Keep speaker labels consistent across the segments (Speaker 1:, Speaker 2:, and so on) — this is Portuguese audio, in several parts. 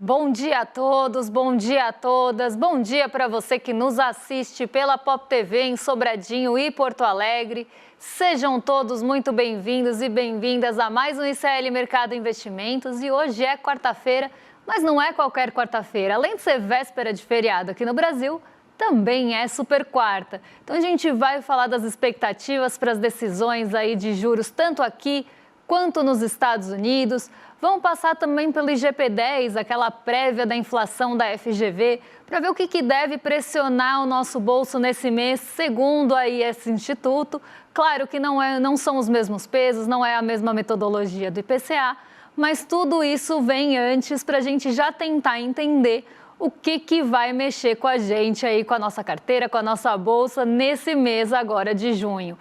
Speaker 1: Bom dia a todos, bom dia a todas, bom dia para você que nos assiste pela Pop TV em Sobradinho e Porto Alegre. Sejam todos muito bem-vindos e bem-vindas a mais um ICL Mercado Investimentos. E hoje é quarta-feira, mas não é qualquer quarta-feira. Além de ser véspera de feriado aqui no Brasil, também é super quarta. Então a gente vai falar das expectativas para as decisões aí de juros, tanto aqui quanto nos Estados Unidos. Vamos passar também pelo IGP-10, aquela prévia da inflação da FGV, para ver o que deve pressionar o nosso bolso nesse mês, segundo aí esse instituto. Claro que não são os mesmos pesos, não é a mesma metodologia do IPCA, mas tudo isso vem antes para a gente já tentar entender o que vai mexer com a gente aí, com a nossa carteira, com a nossa bolsa nesse mês agora de junho.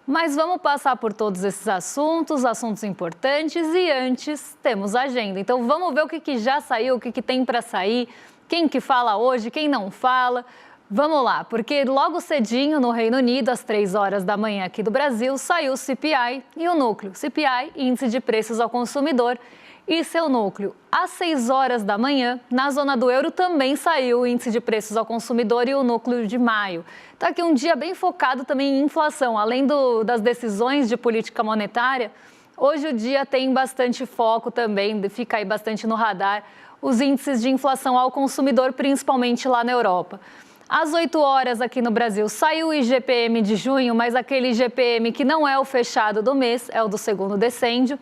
Speaker 1: Mas vamos passar por todos esses assuntos importantes e antes temos a agenda. Então vamos ver o que já saiu, o que tem para sair, quem que fala hoje, quem não fala. Vamos lá, porque logo cedinho no Reino Unido, às 3 horas da manhã aqui do Brasil, saiu o CPI e o núcleo. CPI, Índice de Preços ao Consumidor, e seu núcleo. Às 6 horas da manhã, na zona do euro, também saiu o Índice de Preços ao Consumidor e o núcleo de maio. Então aqui um dia bem focado também em inflação. Além das decisões de política monetária, hoje o dia tem bastante foco também, fica aí bastante no radar, os índices de inflação ao consumidor, principalmente lá na Europa. Às 8 horas aqui no Brasil saiu o IGPM de junho, mas aquele IGPM que não é o fechado do mês, é o do segundo decêndio.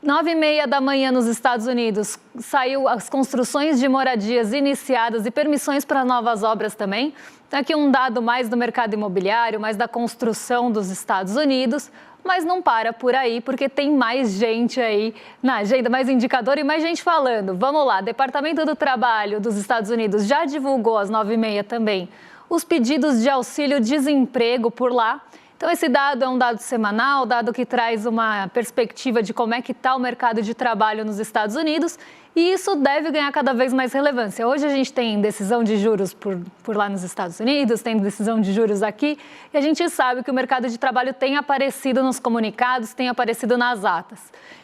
Speaker 1: 9h30 da manhã nos Estados Unidos, saiu as construções de moradias iniciadas e permissões para novas obras também. Então aqui um dado mais do mercado imobiliário, mais da construção dos Estados Unidos, mas não para por aí, porque tem mais gente aí na agenda, mais indicador e mais gente falando. Vamos lá, Departamento do Trabalho dos Estados Unidos já divulgou às 9h30 também os pedidos de auxílio-desemprego por lá. Então, esse dado é um dado semanal, dado que traz uma perspectiva de como é que está o mercado de trabalho nos Estados Unidos e isso deve ganhar cada vez mais relevância. Hoje a gente tem decisão de juros por lá nos Estados Unidos, tem decisão de juros aqui e a gente sabe que o mercado de trabalho tem aparecido nos comunicados, tem aparecido nas atas.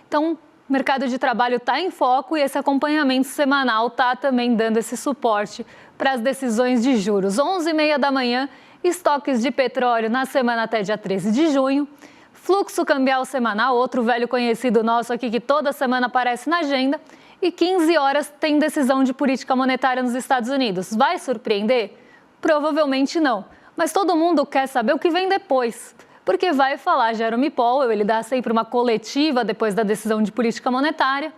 Speaker 1: Então, o mercado de trabalho está em foco e esse acompanhamento semanal está também dando esse suporte para as decisões de juros. 11h30 da manhã, estoques de petróleo na semana até dia 13 de junho, fluxo cambial semanal, outro velho conhecido nosso aqui que toda semana aparece na agenda, e 15 horas tem decisão de política monetária nos Estados Unidos. Vai surpreender? Provavelmente não, mas todo mundo quer saber o que vem depois, porque vai falar Jerome Powell, ele dá sempre uma coletiva depois da decisão de política monetária,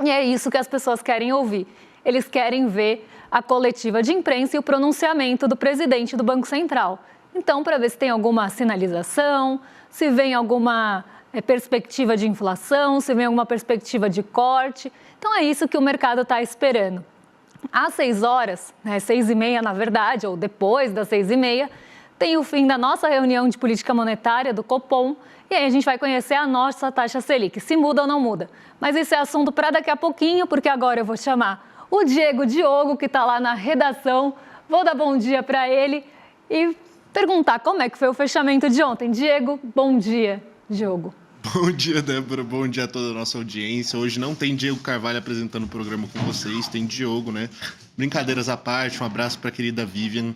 Speaker 1: e é isso que as pessoas querem ouvir. Eles querem ver a coletiva de imprensa e o pronunciamento do presidente do Banco Central. Então, para ver se tem alguma sinalização, se vem alguma perspectiva de inflação, se vem alguma perspectiva de corte. Então, é isso que o mercado está esperando. Às 6 horas, 6h30 na verdade, ou depois das 6h30, tem o fim da nossa reunião de política monetária do Copom, e aí a gente vai conhecer a nossa taxa Selic, se muda ou não muda. Mas esse é assunto para daqui a pouquinho, porque agora eu vou chamar o Diego Diogo, que está lá na redação. Vou dar bom dia para ele e perguntar como é que foi o fechamento de ontem. Diego, bom dia, Diogo.
Speaker 2: Bom dia, Débora. Bom dia a toda a nossa audiência. Hoje não tem Diego Carvalho apresentando o programa com vocês, tem Diogo, né? Brincadeiras à parte, um abraço para a querida Vivian.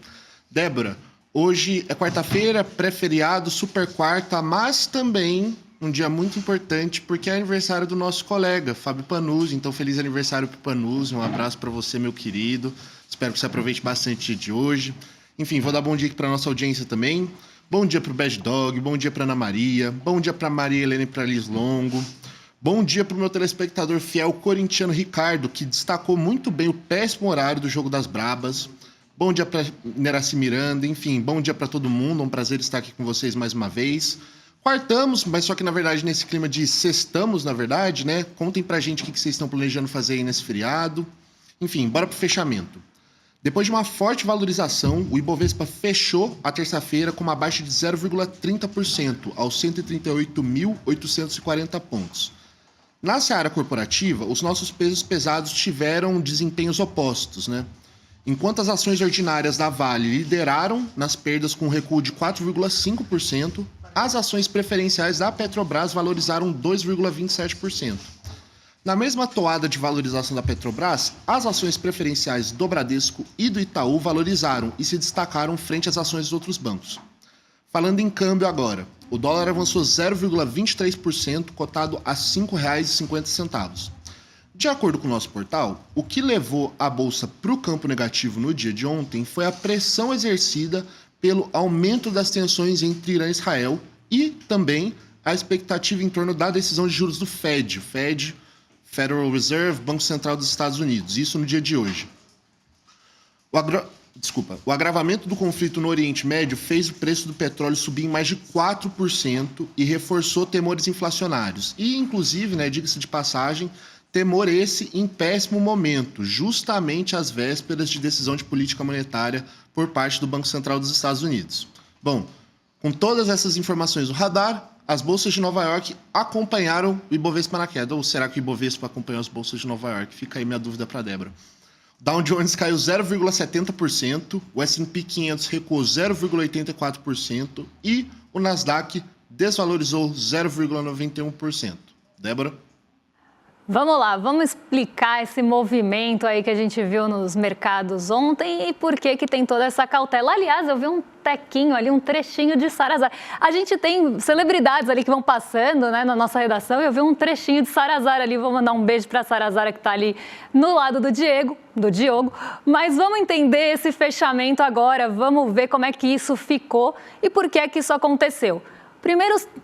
Speaker 2: Débora, hoje é quarta-feira, pré-feriado, super quarta, mas também um dia muito importante porque é aniversário do nosso colega, Fábio Panuzzi. Então, feliz aniversário para o Panuzzi. Um abraço para você, meu querido. Espero que você aproveite bastante o dia de hoje. Enfim, vou dar bom dia aqui para nossa audiência também. Bom dia para o Bad Dog, bom dia para Ana Maria, bom dia para Maria Helena e para Liz Longo. Bom dia para o meu telespectador fiel corintiano Ricardo, que destacou muito bem o péssimo horário do Jogo das Brabas. Bom dia para Neraci Miranda, enfim, bom dia para todo mundo. É um prazer estar aqui com vocês mais uma vez. Quartamos, mas só que na verdade nesse clima de sextamos, na verdade, né? Contem pra gente o que vocês estão planejando fazer aí nesse feriado. Enfim, bora pro fechamento. Depois de uma forte valorização, o Ibovespa fechou a terça-feira com uma baixa de 0,30% aos 138.840 pontos. Na seara corporativa, os nossos pesos pesados tiveram desempenhos opostos, né? Enquanto as ações ordinárias da Vale lideraram nas perdas com um recuo de 4,5%, as ações preferenciais da Petrobras valorizaram 2,27%. Na mesma toada de valorização da Petrobras, as ações preferenciais do Bradesco e do Itaú valorizaram e se destacaram frente às ações dos outros bancos. Falando em câmbio agora, o dólar avançou 0,23%, cotado a R$ 5,50. De acordo com o nosso portal, o que levou a bolsa para o campo negativo no dia de ontem foi a pressão exercida pelo aumento das tensões entre Irã e Israel e também a expectativa em torno da decisão de juros do Fed, Federal Reserve, Banco Central dos Estados Unidos, isso no dia de hoje. O agravamento do conflito no Oriente Médio fez o preço do petróleo subir em mais de 4% e reforçou temores inflacionários. E, inclusive, diga-se de passagem, temor esse em péssimo momento, justamente às vésperas de decisão de política monetária por parte do Banco Central dos Estados Unidos. Bom, com todas essas informações no radar, as bolsas de Nova York acompanharam o Ibovespa na queda. Ou será que o Ibovespa acompanhou as bolsas de Nova York? Fica aí minha dúvida para a Débora. Dow Jones caiu 0,70%, o S&P 500 recuou 0,84% e o Nasdaq desvalorizou 0,91%. Débora?
Speaker 1: Vamos lá, vamos explicar esse movimento aí que a gente viu nos mercados ontem e por que tem toda essa cautela. Aliás, eu vi um tequinho ali, um trechinho de Sarrazar. A gente tem celebridades ali que vão passando, na nossa redação, e eu vi um trechinho de Sarrazar ali. Vou mandar um beijo para a Sarrazara que está ali no lado do Diogo. Mas vamos entender esse fechamento agora, vamos ver como é que isso ficou e por que é que isso aconteceu.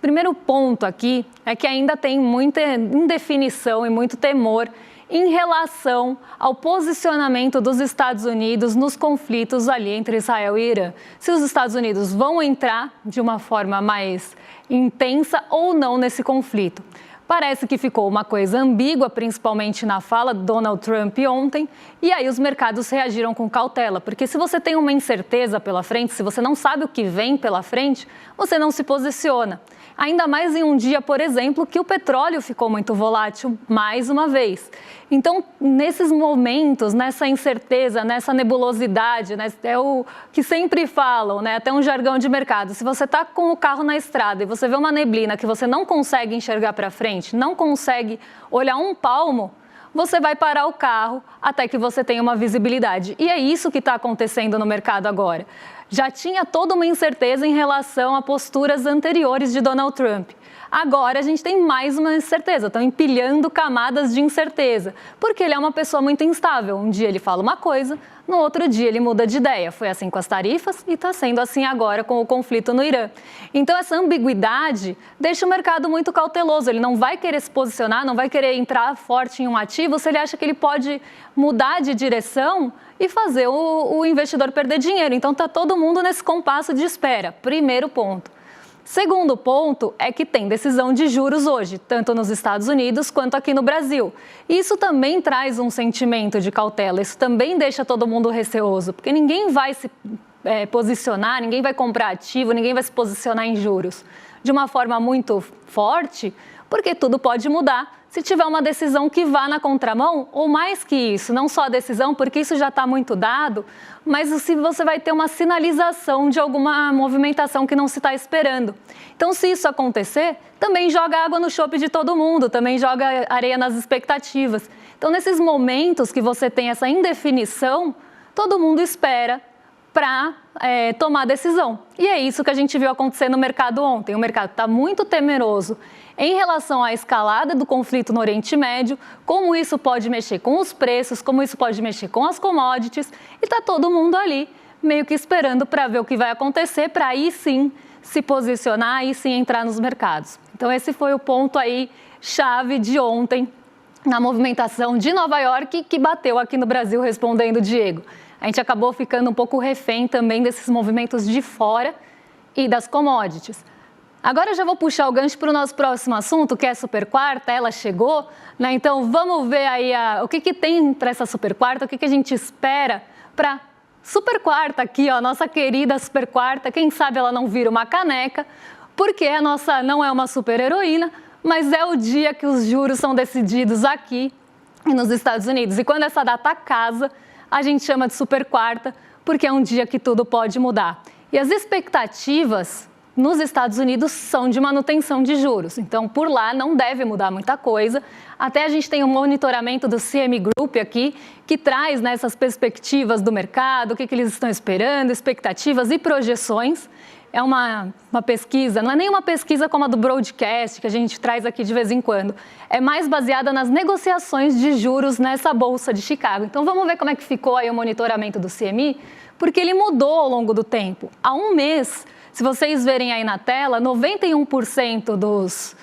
Speaker 1: Primeiro ponto aqui é que ainda tem muita indefinição e muito temor em relação ao posicionamento dos Estados Unidos nos conflitos ali entre Israel e Irã. Se os Estados Unidos vão entrar de uma forma mais intensa ou não nesse conflito. Parece que ficou uma coisa ambígua, principalmente na fala do Donald Trump ontem, e aí os mercados reagiram com cautela, porque se você tem uma incerteza pela frente, se você não sabe o que vem pela frente, você não se posiciona. Ainda mais em um dia, por exemplo, que o petróleo ficou muito volátil mais uma vez. Então, nesses momentos, nessa incerteza, nessa nebulosidade, é o que sempre falam, até um jargão de mercado. Se você está com o carro na estrada e você vê uma neblina que você não consegue enxergar para frente, não consegue olhar um palmo, você vai parar o carro até que você tenha uma visibilidade. E é isso que está acontecendo no mercado agora. Já tinha toda uma incerteza em relação a posturas anteriores de Donald Trump. Agora a gente tem mais uma incerteza, estão empilhando camadas de incerteza, porque ele é uma pessoa muito instável. Um dia ele fala uma coisa, no outro dia ele muda de ideia. Foi assim com as tarifas e está sendo assim agora com o conflito no Irã. Então essa ambiguidade deixa o mercado muito cauteloso. Ele não vai querer se posicionar, não vai querer entrar forte em um ativo se ele acha que ele pode mudar de direção e fazer o investidor perder dinheiro. Então está todo mundo nesse compasso de espera. Primeiro ponto. Segundo ponto é que tem decisão de juros hoje, tanto nos Estados Unidos quanto aqui no Brasil. Isso também traz um sentimento de cautela, isso também deixa todo mundo receoso, porque ninguém vai se posicionar, ninguém vai comprar ativo, ninguém vai se posicionar em juros de uma forma muito forte, porque tudo pode mudar se tiver uma decisão que vá na contramão, ou mais que isso, não só a decisão, porque isso já está muito dado, mas se você vai ter uma sinalização de alguma movimentação que não se está esperando. Então, se isso acontecer, também joga água no chope de todo mundo, também joga areia nas expectativas. Então, nesses momentos que você tem essa indefinição, todo mundo espera para tomar decisão. E é isso que a gente viu acontecer no mercado ontem. O mercado está muito temeroso em relação à escalada do conflito no Oriente Médio, como isso pode mexer com os preços, como isso pode mexer com as commodities, e está todo mundo ali meio que esperando para ver o que vai acontecer, para aí sim se posicionar e sim entrar nos mercados. Então esse foi o ponto aí chave de ontem na movimentação de Nova York, que bateu aqui no Brasil, respondendo Diego. A gente acabou ficando um pouco refém também desses movimentos de fora e das commodities. Agora eu já vou puxar o gancho para o nosso próximo assunto, que é a super quarta. Ela chegou, Então vamos ver aí o que tem para essa super quarta, o que a gente espera para super quarta aqui, nossa querida super quarta. Quem sabe ela não vira uma caneca, porque a nossa não é uma super heroína, mas é o dia que os juros são decididos aqui e nos Estados Unidos. E quando essa data casa, a gente chama de super quarta, porque é um dia que tudo pode mudar. E as expectativas nos Estados Unidos são de manutenção de juros. Então, por lá não deve mudar muita coisa. Até a gente tem um monitoramento do CME Group aqui, que traz, né, essas perspectivas do mercado, o que eles estão esperando, expectativas e projeções. É uma pesquisa, não é nem uma pesquisa como a do Broadcast, que a gente traz aqui de vez em quando. É mais baseada nas negociações de juros nessa Bolsa de Chicago. Então, vamos ver como é que ficou aí o monitoramento do CME, porque ele mudou ao longo do tempo. Há um mês, se vocês verem aí na tela, 91% dos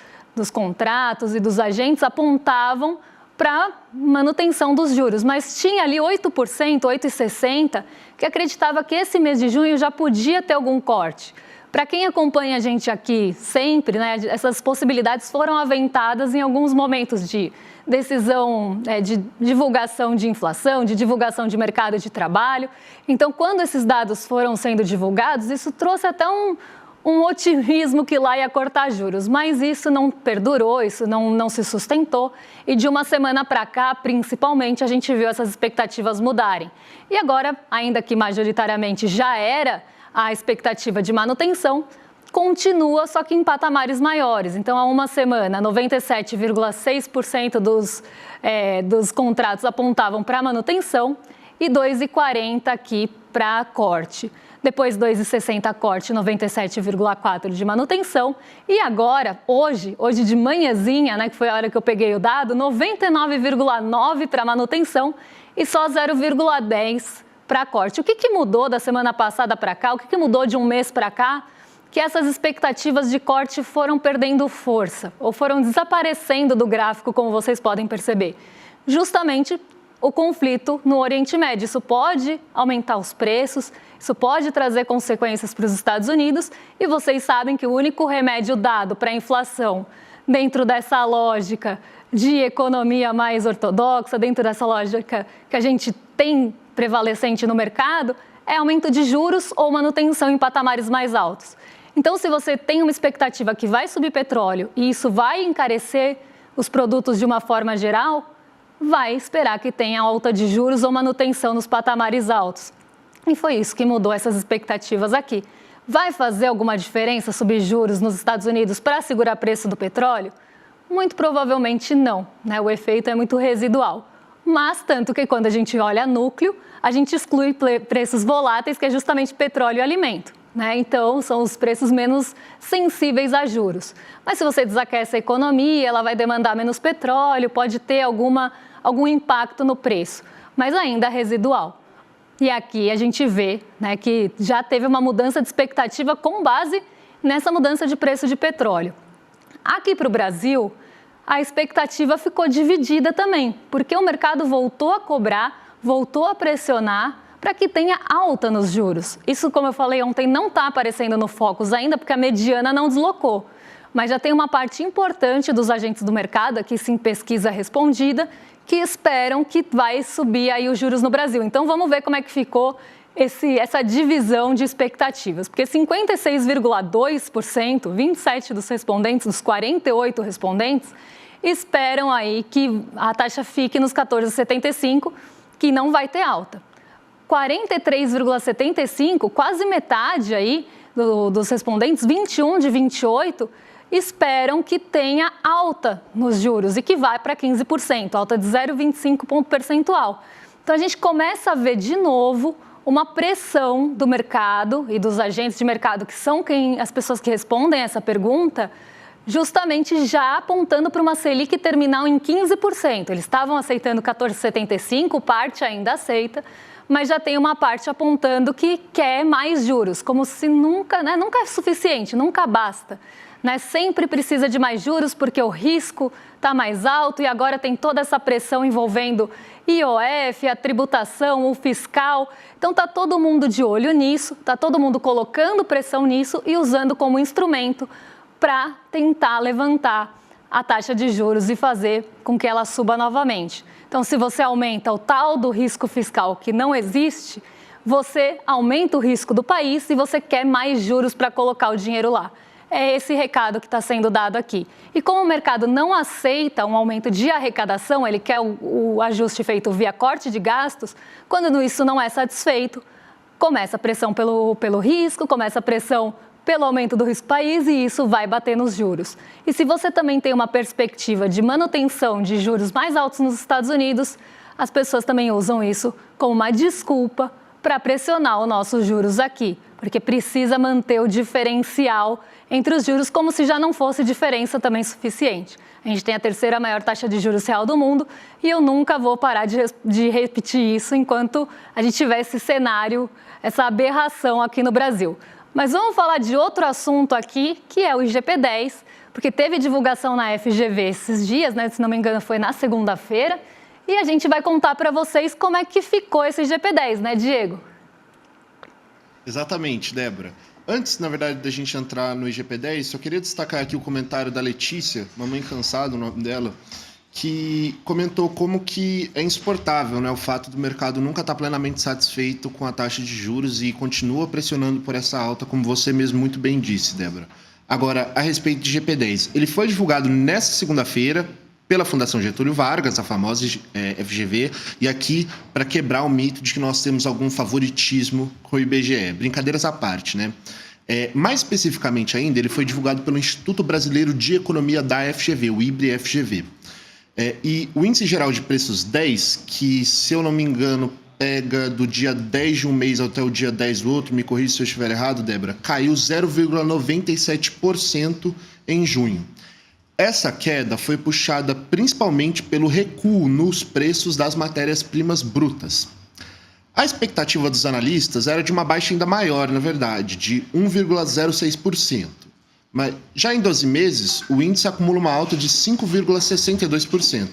Speaker 1: contratos e dos agentes apontavam para manutenção dos juros, mas tinha ali 8%, 8,60%, que acreditava que esse mês de junho já podia ter algum corte. Para quem acompanha a gente aqui sempre, né, essas possibilidades foram aventadas em alguns momentos de decisão, de divulgação de inflação, de divulgação de mercado de trabalho. Então, quando esses dados foram sendo divulgados, isso trouxe até um otimismo que lá ia cortar juros, mas isso não perdurou, isso não se sustentou e de uma semana para cá, principalmente, a gente viu essas expectativas mudarem. E agora, ainda que majoritariamente já era a expectativa de manutenção, continua, só que em patamares maiores. Então, há uma semana, 97,6% dos contratos apontavam para manutenção e 2,40% aqui para corte. Depois 2,60 corte, 97,4 de manutenção. E agora, hoje de manhãzinha, né, que foi a hora que eu peguei o dado, 99,9 para manutenção e só 0,10 para corte. O que mudou da semana passada para cá? O que mudou de um mês para cá? Que essas expectativas de corte foram perdendo força ou foram desaparecendo do gráfico, como vocês podem perceber. Justamente o conflito no Oriente Médio. Isso pode aumentar os preços, isso pode trazer consequências para os Estados Unidos e vocês sabem que o único remédio dado para a inflação dentro dessa lógica de economia mais ortodoxa, dentro dessa lógica que a gente tem prevalecente no mercado, é aumento de juros ou manutenção em patamares mais altos. Então, se você tem uma expectativa que vai subir petróleo e isso vai encarecer os produtos de uma forma geral, vai esperar que tenha alta de juros ou manutenção nos patamares altos. E foi isso que mudou essas expectativas aqui. Vai fazer alguma diferença subir juros nos Estados Unidos para segurar o preço do petróleo? Muito provavelmente não, né? O efeito é muito residual. Mas tanto que quando a gente olha núcleo, a gente exclui preços voláteis, que é justamente petróleo e alimento, né? Então, são os preços menos sensíveis a juros. Mas se você desaquece a economia, ela vai demandar menos petróleo, pode ter algum impacto no preço, mas ainda residual. E aqui a gente vê, né, que já teve uma mudança de expectativa com base nessa mudança de preço de petróleo. Aqui para o Brasil, a expectativa ficou dividida também, porque o mercado voltou a cobrar, voltou a pressionar para que tenha alta nos juros. Isso, como eu falei ontem, não está aparecendo no Focus ainda, porque a mediana não deslocou. Mas já tem uma parte importante dos agentes do mercado, aqui sim pesquisa respondida, que esperam que vai subir aí os juros no Brasil. Então, vamos ver como é que ficou essa divisão de expectativas. Porque 56,2%, 27 dos respondentes, dos 48 respondentes, esperam aí que a taxa fique nos 14,75, que não vai ter alta. 43,75, quase metade aí dos respondentes, 21 de 28, esperam que tenha alta nos juros e que vai para 15%, alta de 0,25 ponto percentual. Então, a gente começa a ver de novo uma pressão do mercado e dos agentes de mercado, que são as pessoas que respondem essa pergunta, justamente já apontando para uma Selic terminal em 15%. Eles estavam aceitando 14,75, parte ainda aceita, mas já tem uma parte apontando que quer mais juros, como se nunca, né, nunca é suficiente, nunca basta. Né? Sempre precisa de mais juros porque o risco está mais alto e agora tem toda essa pressão envolvendo IOF, a tributação, o fiscal. Então está todo mundo de olho nisso, está todo mundo colocando pressão nisso e usando como instrumento para tentar levantar a taxa de juros e fazer com que ela suba novamente. Então, se você aumenta o tal do risco fiscal que não existe, você aumenta o risco do país e você quer mais juros para colocar o dinheiro lá. É esse recado que está sendo dado aqui. E como o mercado não aceita um aumento de arrecadação, ele quer o ajuste feito via corte de gastos, quando isso não é satisfeito, começa a pressão pelo risco, começa a pressão pelo aumento do risco país, e isso vai bater nos juros. E se você também tem uma perspectiva de manutenção de juros mais altos nos Estados Unidos, as pessoas também usam isso como uma desculpa para pressionar os nossos juros aqui, porque precisa manter o diferencial entre os juros, como se já não fosse diferença também suficiente. A gente tem a terceira maior taxa de juros real do mundo e eu nunca vou parar de repetir isso enquanto a gente tiver esse cenário, essa aberração aqui no Brasil. Mas vamos falar de outro assunto aqui, que é o IGP-10, porque teve divulgação na FGV esses dias, né? Se não me engano foi na segunda-feira, e a gente vai contar para vocês como é que ficou esse IGP-10, né, Diego?
Speaker 2: Exatamente, Débora. Antes, na verdade, da gente entrar no IGP-10, só queria destacar aqui o comentário da Letícia, Mamãe Cansada, o nome dela, que comentou como que é insuportável, né, o fato do mercado nunca estar plenamente satisfeito com a taxa de juros e continua pressionando por essa alta, como você mesmo muito bem disse, Débora. Agora, a respeito de IGP-10, ele foi divulgado nesta segunda-feira pela Fundação Getúlio Vargas, a famosa FGV, e aqui para quebrar o mito de que nós temos algum favoritismo com o IBGE. Brincadeiras à parte, né? Mais especificamente ainda, ele foi divulgado pelo Instituto Brasileiro de Economia da FGV, o IBRE-FGV. E o Índice Geral de Preços 10, que, se eu não me engano, pega do dia 10 de um mês até o dia 10 do outro, me corrija se eu estiver errado, Débora, caiu 0,97% em junho. Essa queda foi puxada principalmente pelo recuo nos preços das matérias-primas brutas. A expectativa dos analistas era de uma baixa ainda maior, na verdade, de 1,06%. Mas já em 12 meses, o índice acumula uma alta de 5,62%.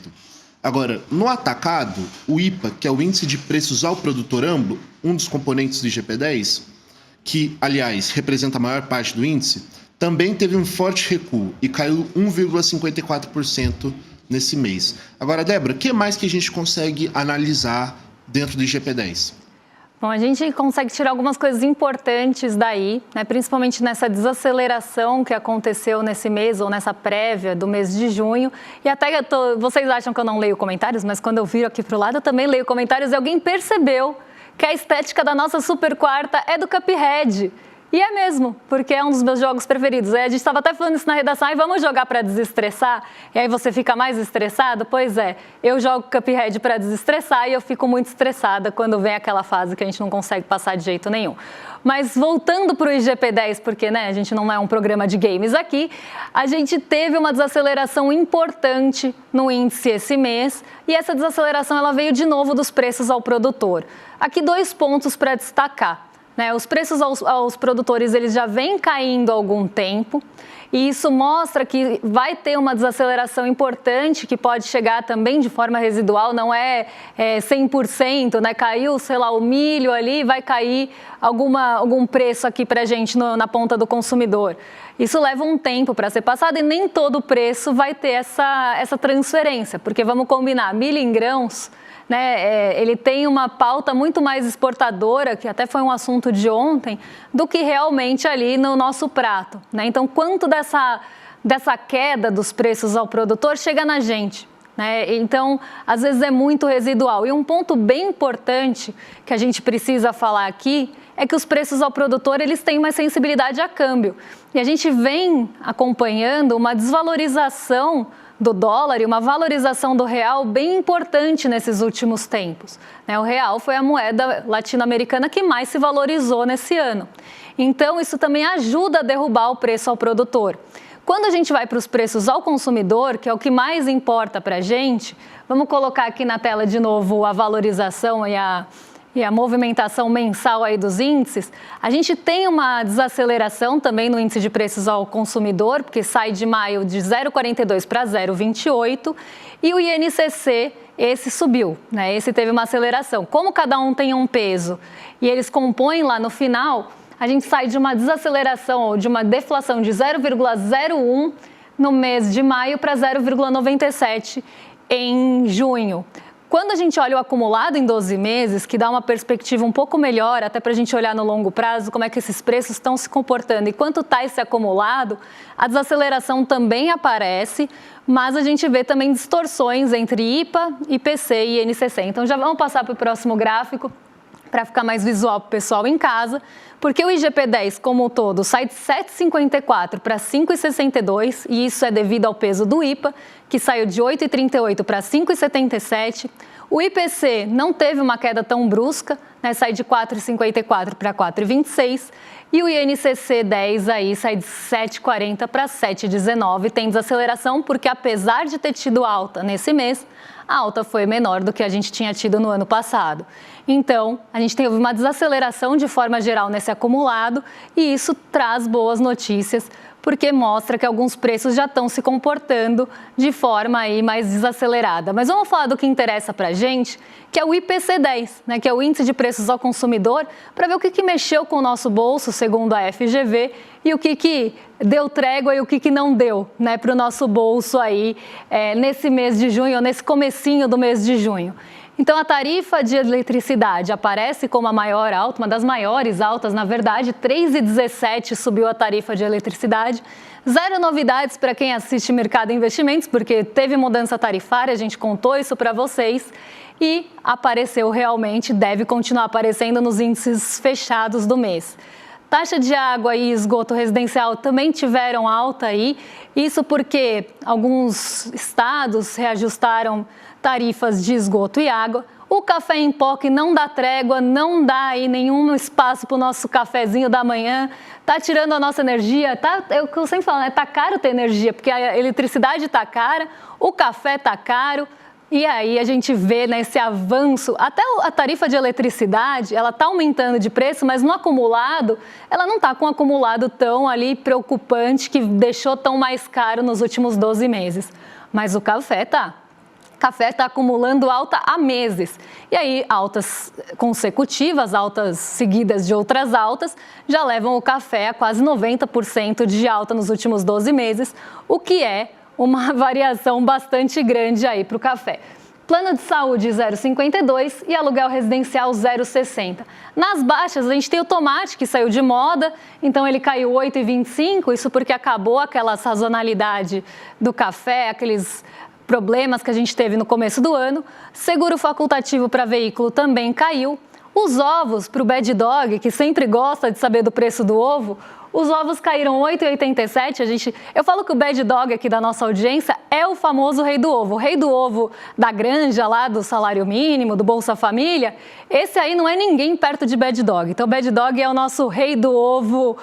Speaker 2: Agora, no atacado, o IPA, que é o Índice de Preços ao Produtor Amplo, um dos componentes do IGP-10, que, aliás, representa a maior parte do índice, também teve um forte recuo e caiu 1,54% nesse mês. Agora, Débora, o que mais que a gente consegue analisar dentro do IGP-10?
Speaker 1: Bom, a gente consegue tirar algumas coisas importantes daí, né? Principalmente nessa desaceleração que aconteceu nesse mês ou nessa prévia do mês de junho. E até vocês acham que eu não leio comentários, mas quando eu viro aqui para o lado eu também leio comentários e alguém percebeu que a estética da nossa super quarta é do Cuphead. E é mesmo, porque é um dos meus jogos preferidos. A gente estava até falando isso na redação, e vamos jogar para desestressar? E aí você fica mais estressado? Pois é, eu jogo Cuphead para desestressar e eu fico muito estressada quando vem aquela fase que a gente não consegue passar de jeito nenhum. Mas voltando para o IGP-10, porque né, a gente não é um programa de games aqui, a gente teve uma desaceleração importante no índice esse mês, e essa desaceleração ela veio de novo dos preços ao produtor. Aqui 2 pontos para destacar. Os preços aos produtores eles já vêm caindo há algum tempo e isso mostra que vai ter uma desaceleração importante que pode chegar também de forma residual, não é 100%, né? Caiu, sei lá, o milho ali, vai cair algum preço aqui para a gente na ponta do consumidor. Isso leva um tempo para ser passado e nem todo preço vai ter essa transferência, porque vamos combinar, milho em grãos, né, ele tem uma pauta muito mais exportadora, que até foi um assunto de ontem, do que realmente ali no nosso prato, né? Então, quanto dessa queda dos preços ao produtor chega na gente, né? Então, às vezes é muito residual. E um ponto bem importante que a gente precisa falar aqui é que os preços ao produtor eles têm uma sensibilidade a câmbio. E a gente vem acompanhando uma desvalorização do dólar e uma valorização do real bem importante nesses últimos tempos. O real foi a moeda latino-americana que mais se valorizou nesse ano. Então, isso também ajuda a derrubar o preço ao produtor. Quando a gente vai para os preços ao consumidor, que é o que mais importa para a gente, vamos colocar aqui na tela de novo a valorização e a movimentação mensal aí dos índices, a gente tem uma desaceleração também no índice de preços ao consumidor, porque sai de maio de 0,42 para 0,28, e o INCC, esse subiu, né? Esse teve uma aceleração. Como cada um tem um peso e eles compõem lá no final, a gente sai de uma desaceleração ou de uma deflação de 0,01 no mês de maio para 0,97 em junho. Quando a gente olha o acumulado em 12 meses, que dá uma perspectiva um pouco melhor, até para a gente olhar no longo prazo, como é que esses preços estão se comportando e quanto está esse acumulado, a desaceleração também aparece, mas a gente vê também distorções entre IPA, IPC e INCC. Então, já vamos passar para o próximo gráfico para ficar mais visual para o pessoal em casa, porque o IGP-10 como um todo sai de 7,54 para 5,62 e isso é devido ao peso do IPA, que saiu de 8,38 para 5,77. O IPC não teve uma queda tão brusca, né, sai de 4,54 para 4,26 e o INCC 10 aí sai de 7,40 para 7,19. Tem desaceleração porque apesar de ter tido alta nesse mês, a alta foi menor do que a gente tinha tido no ano passado. Então, a gente teve uma desaceleração de forma geral nesse acumulado e isso traz boas notícias, porque mostra que alguns preços já estão se comportando de forma aí mais desacelerada. Mas vamos falar do que interessa para a gente, que é o IPC-10, né, que é o Índice de Preços ao Consumidor, para ver o que mexeu com o nosso bolso, segundo a FGV, e o que deu trégua e o que não deu, né, para o nosso bolso aí nesse mês de junho, ou nesse comecinho do mês de junho. Então, a tarifa de eletricidade aparece como a maior alta, uma das maiores altas, na verdade, 3,17 subiu a tarifa de eletricidade. Zero novidades para quem assiste Mercado Investimentos, porque teve mudança tarifária, a gente contou isso para vocês e apareceu realmente, deve continuar aparecendo nos índices fechados do mês. Taxa de água e esgoto residencial também tiveram alta aí, isso porque alguns estados reajustaram tarifas de esgoto e água. O café em pó que não dá trégua, não dá aí nenhum espaço para o nosso cafezinho da manhã, tá tirando a nossa energia, é o que eu sempre falo, né? Tá caro ter energia, porque a eletricidade tá cara, o café tá caro. E aí a gente vê nesse avanço, até a tarifa de eletricidade, ela está aumentando de preço, mas no acumulado, ela não está com um acumulado tão ali preocupante que deixou tão mais caro nos últimos 12 meses. Mas o café tá. O café está acumulando alta há meses. E aí, altas consecutivas, altas seguidas de outras altas, já levam o café a quase 90% de alta nos últimos 12 meses, o que é uma variação bastante grande aí para o café. Plano de saúde 0,52 e aluguel residencial 0,60. Nas baixas, a gente tem o tomate, que saiu de moda, então ele caiu 8,25, isso porque acabou aquela sazonalidade do café, aqueles problemas que a gente teve no começo do ano. Seguro facultativo para veículo também caiu. Os ovos para o Bad Dog, que sempre gosta de saber do preço do ovo, os ovos caíram 8,87. Eu falo que o Bad Dog aqui da nossa audiência é o famoso rei do ovo. O rei do ovo da granja lá, do salário mínimo, do Bolsa Família. Esse aí não é ninguém perto de Bad Dog. Então, o Bad Dog é o nosso rei do ovo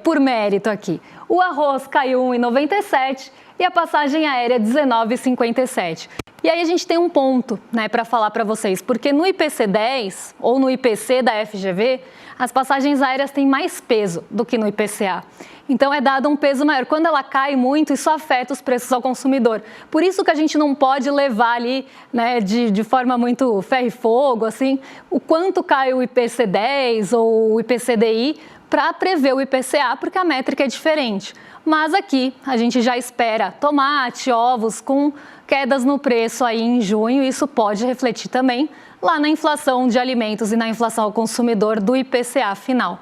Speaker 1: por mérito aqui. O arroz caiu 1,97 e a passagem aérea 19,57. E aí a gente tem um ponto, né, para falar para vocês, porque no IPC-10 ou no IPC da FGV, as passagens aéreas têm mais peso do que no IPCA. Então é dado um peso maior. Quando ela cai muito, isso afeta os preços ao consumidor. Por isso que a gente não pode levar ali, né, de forma muito ferro e fogo, assim, o quanto cai o IPC-10 ou o IPC-DI para prever o IPCA, porque a métrica é diferente. Mas aqui a gente já espera tomate, ovos com quedas no preço aí em junho, e isso pode refletir também lá na inflação de alimentos e na inflação ao consumidor do IPCA final.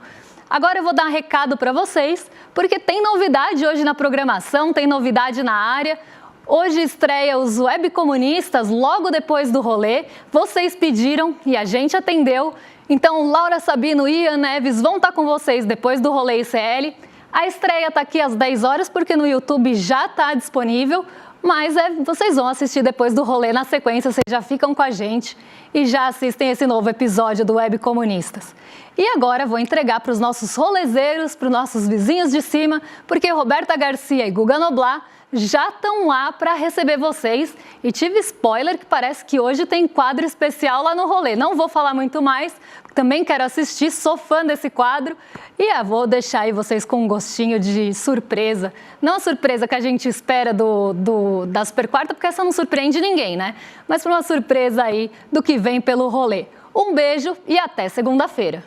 Speaker 1: Agora eu vou dar um recado para vocês, porque tem novidade hoje na programação, tem novidade na área. Hoje estreia os Web Comunistas, logo depois do rolê. Vocês pediram e a gente atendeu. Então, Laura Sabino e Ian Neves vão estar com vocês depois do rolê ICL. A estreia está aqui às 10 horas, porque no YouTube já está disponível. Mas vocês vão assistir depois do rolê na sequência, vocês já ficam com a gente e já assistem esse novo episódio do Web Comunistas. E agora vou entregar para os nossos rolezeiros, para os nossos vizinhos de cima, porque Roberta Garcia e Guga Noblar já estão lá para receber vocês. E tive spoiler que parece que hoje tem quadro especial lá no rolê. Não vou falar muito mais, também quero assistir, sou fã desse quadro. E vou deixar aí vocês com um gostinho de surpresa. Não a surpresa que a gente espera da Super Quarta, porque essa não surpreende ninguém, né? Mas para uma surpresa aí do que vem pelo rolê. Um beijo e até segunda-feira.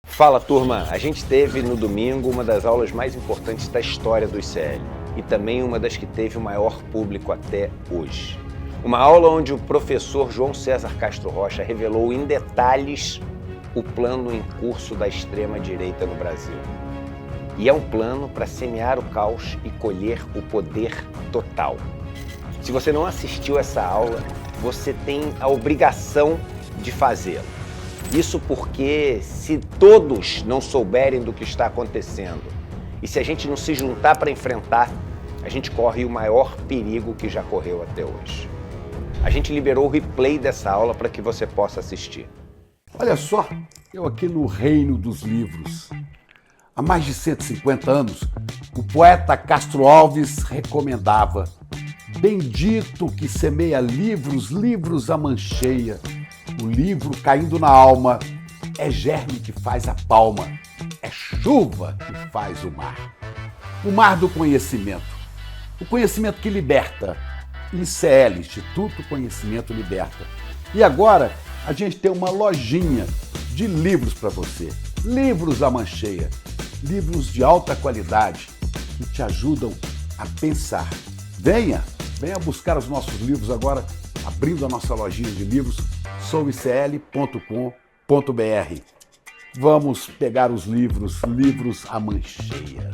Speaker 3: Fala, turma! A gente teve no domingo uma das aulas mais importantes da história do ICL e também uma das que teve o maior público até hoje. Uma aula onde o professor João César Castro Rocha revelou em detalhes o plano em curso da extrema-direita no Brasil. E é um plano para semear o caos e colher o poder total. Se você não assistiu essa aula, você tem a obrigação de fazê-lo. Isso porque se todos não souberem do que está acontecendo e se a gente não se juntar para enfrentar, a gente corre o maior perigo que já correu até hoje. A gente liberou o replay dessa aula para que você possa assistir.
Speaker 4: Olha só, eu aqui no reino dos livros. Há mais de 150 anos, o poeta Castro Alves recomendava: bendito que semeia livros, livros a mancheia. O livro caindo na alma é germe que faz a palma, é chuva que faz o mar do conhecimento. O conhecimento que liberta. ICL, Instituto Conhecimento Liberta. E agora a gente tem uma lojinha de livros para você. Livros à mancheia. Livros de alta qualidade que te ajudam a pensar. Venha buscar os nossos livros agora, abrindo a nossa lojinha de livros, souicl.com.br. Vamos pegar os livros à mancheia.